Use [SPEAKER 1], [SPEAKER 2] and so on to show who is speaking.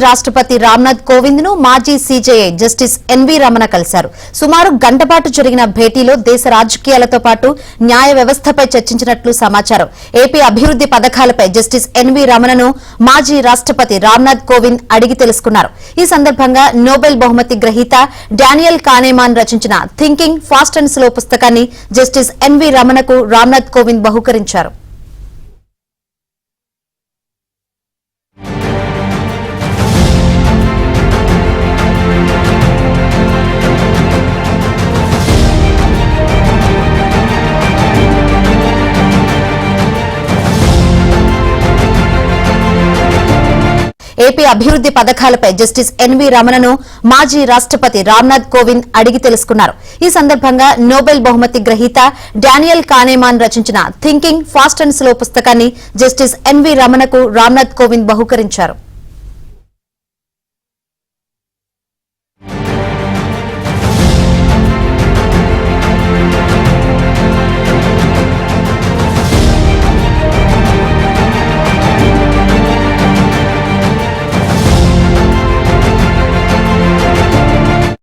[SPEAKER 1] రాష్ట్రపతి రామ్నాథ్ కోవింద్ ను మాజీ సీజేఐ జస్టిస్ ఎన్వీ రమణ కలిశారు. సుమారు గంట పాటు జరిగిన భేటీలో దేశ రాజకీయాలతో పాటు న్యాయ వ్యవస్థపై చర్చించినట్లు సమాచారం. ఏపీ అభివృద్ది పథకాలపై జస్టిస్ ఎన్వీ రమణను మాజీ రాష్ట్రపతి రామ్నాథ్ కోవింద్ అడిగి తెలుసుకున్నారు. ఈ సందర్భంగా నోబెల్ బహుమతి గ్రహీత డానియల్ కానేమాన్ రచించిన థింకింగ్ ఫాస్ట్ అండ్ స్లో పుస్తకాన్ని జస్టిస్ ఎన్వీ రమణకు రామ్నాథ్ కోవింద్ బహూకరించారు. ఏపీ అభివృద్ది పథకాలపై జస్టిస్ ఎన్వీ రమణను మాజీ రాష్ట్రపతి రామ్నాథ్ కోవింద్ అడిగి తెలుసుకున్నారు. ఈ సందర్భంగా నోబెల్ బహుమతి గ్రహీత డానియల్ కానేమాన్ రచించిన థింకింగ్ ఫాస్ట్ అండ్ స్లో పుస్తకాన్ని జస్టిస్ ఎన్వీ రమణకు రామ్నాథ్ కోవింద్ బహూకరించారు.